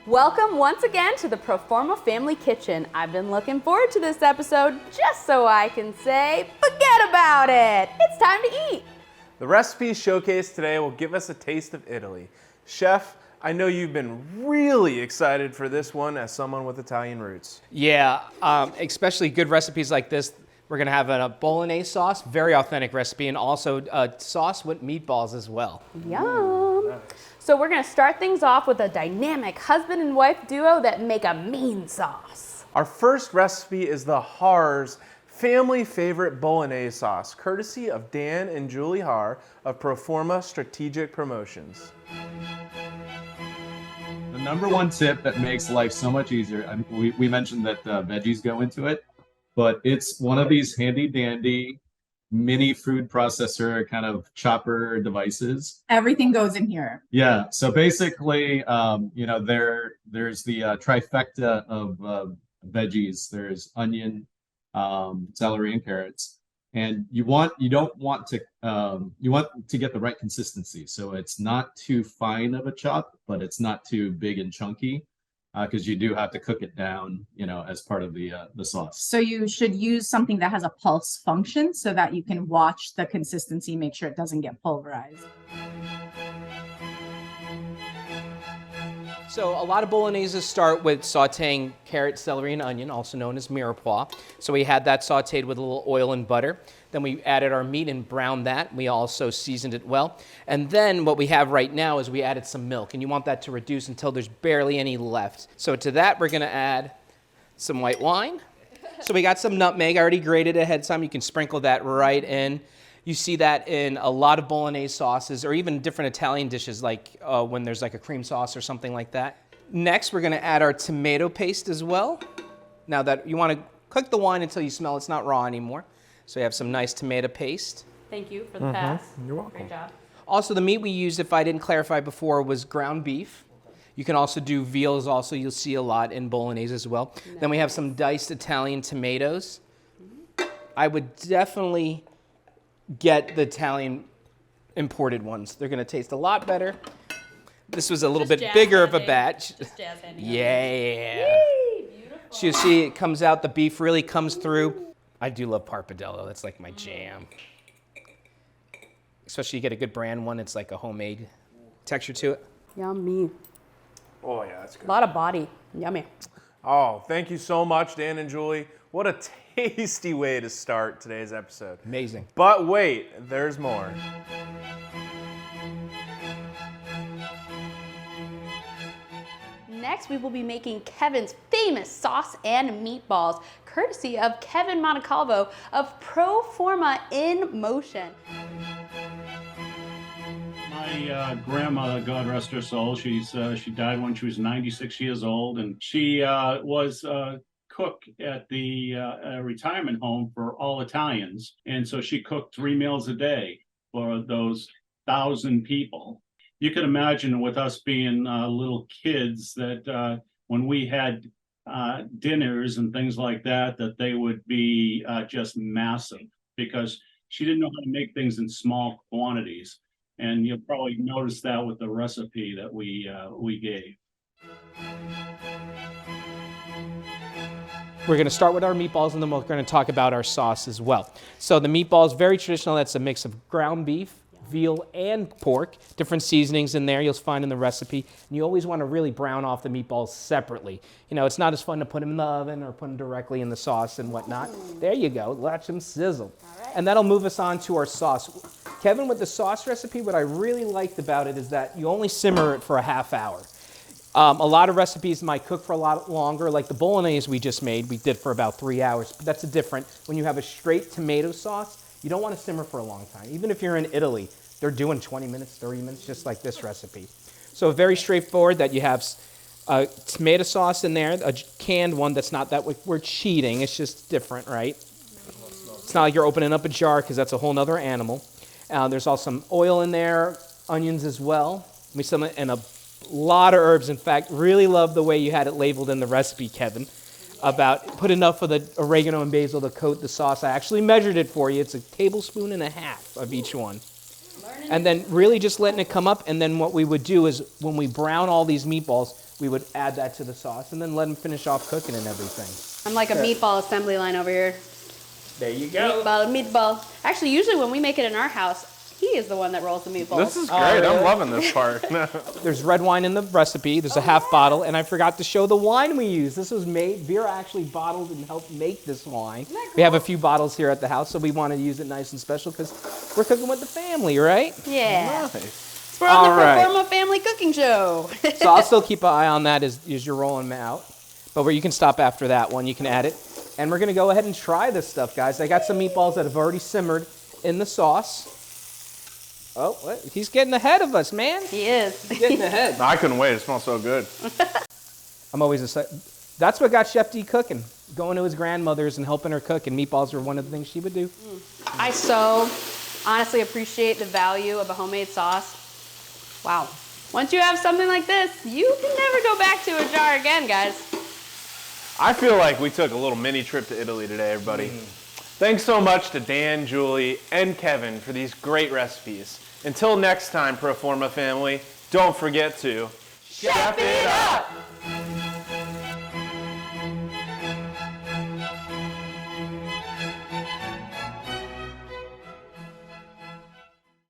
Welcome once again to the Proforma Family Kitchen. I've been looking forward to this episode just so I can say, forget about it. It's time to eat. The recipe showcased today will give us a taste of Italy. Chef, I know you've been really excited for this one as someone with Italian roots. Yeah, especially good recipes like this. We're gonna have a Bolognese sauce, very authentic recipe, and also a sauce with meatballs as well. Yum. Nice. So we're gonna start things off with a dynamic husband and wife duo that make a mean sauce. Our first recipe is the Haar's family favorite Bolognese sauce, courtesy of Dan and Julie Haar of Proforma Strategic Promotions. The number one tip that makes life so much easier, we mentioned that veggies go into it, but it's one of these handy dandy mini food processor kind of chopper devices. Everything goes in here. Yeah, so basically, there's the trifecta of veggies. There's onion, celery, and carrots. And you want to get the right consistency. So it's not too fine of a chop, but it's not too big and chunky, because you do have to cook it down, as part of the sauce. So you should use something that has a pulse function so that you can watch the consistency, make sure it doesn't get pulverized. So a lot of Bologneses start with sauteing carrot, celery, and onion, also known as mirepoix. So we had that sauteed with a little oil and butter. Then we added our meat and browned that. We also seasoned it well. And then what we have right now is we added some milk, and you want that to reduce until there's barely any left. So to that, we're gonna add some white wine. So we got some nutmeg already grated ahead of time. You can sprinkle that right in. You see that in a lot of Bolognese sauces or even different Italian dishes, like when there's like a cream sauce or something like that. Next, we're gonna add our tomato paste as well. Now that you wanna cook the wine until you smell it's not raw anymore. So you have some nice tomato paste. Thank you for the pass. You're welcome. Great job. Also, the meat we used, if I didn't clarify before, was ground beef. You can also do veals also, you'll see a lot in Bolognese as well. Nice. Then we have some diced Italian tomatoes. I would definitely get the Italian imported ones. They're gonna taste a lot better. This was a little bit bigger of a batch. Just jazz handing. Yeah. Yay, beautiful. So you see it comes out, the beef really comes through. I do love Parpadello, that's like my jam. Especially you get a good brand one, it's like a homemade texture to it. Yummy. Oh yeah, that's good. A lot of body. Yummy. Oh, thank you so much, Dan and Julie. What a tasty way to start today's episode. Amazing. But wait, there's more. Next, we will be making Kevin's famous sauce and meatballs, courtesy of Kevin Montecalvo of Proforma in Motion. My grandmother, God rest her soul, she died when she was 96 years old, and she was cook at the retirement home for all Italians. And so she cooked 3 meals a day for those 1,000 people. You can imagine with us being little kids that when we had dinners and things like that, that they would be just massive, because she didn't know how to make things in small quantities. And you'll probably notice that with the recipe that we gave. We're gonna start with our meatballs and then we're gonna talk about our sauce as well. So the meatballs, very traditional, that's a mix of ground beef, veal, and pork. Different seasonings in there you'll find in the recipe. And you always wanna really brown off the meatballs separately. It's not as fun to put them in the oven or put them directly in the sauce and whatnot. There you go, watch them sizzle. Right. And that'll move us on to our sauce. Kevin, with the sauce recipe, what I really liked about it is that you only simmer it for a half hour. A lot of recipes might cook for a lot longer, like the Bolognese we just made, we did for about 3 hours, but that's different. When you have a straight tomato sauce, you don't want to simmer for a long time. Even if you're in Italy, they're doing 20 minutes, 30 minutes, just like this recipe. So very straightforward that you have tomato sauce in there, a canned one that's not that we're cheating, it's just different, right? It's not like you're opening up a jar because that's a whole nother animal. There's also some oil in there, onions as well, and a lot of herbs. In fact, really love the way you had it labeled in the recipe, Kevin, about put enough of the oregano and basil to coat the sauce. I actually measured it for you. It's 1.5 tablespoons of each one. And then really just letting it come up. And then what we would do is when we brown all these meatballs, we would add that to the sauce and then let them finish off cooking and everything. I'm like a meatball assembly line over here. There you go. Meatball. Actually, usually when we make it in our house, he is the one that rolls the meatballs. This is great. really? I'm loving this part. There's red wine in the recipe. There's a half bottle, and I forgot to show the wine we use. This was made, Vera actually bottled and helped make this wine. We have a few bottles here at the house, so we want to use it nice and special because we're cooking with the family, right? Yeah. Nice. We're on the All right. Proforma Family Cooking Show. So I'll still keep an eye on that as you're rolling them out. But where you can stop after that one, you can add it. And we're going to go ahead and try this stuff, guys. I got some meatballs that have already simmered in the sauce. Oh, what? He's getting ahead of us, man. He is. He's getting ahead. I couldn't wait. It smells so good. I'm always excited. That's what got Chef D cooking. Going to his grandmother's and helping her cook, and meatballs were one of the things she would do. I so honestly appreciate the value of a homemade sauce. Wow. Once you have something like this, you can never go back to a jar again, guys. I feel like we took a little mini trip to Italy today, everybody. Thanks so much to Dan, Julie, and Kevin for these great recipes. Until next time, Proforma family, don't forget to Chef it up!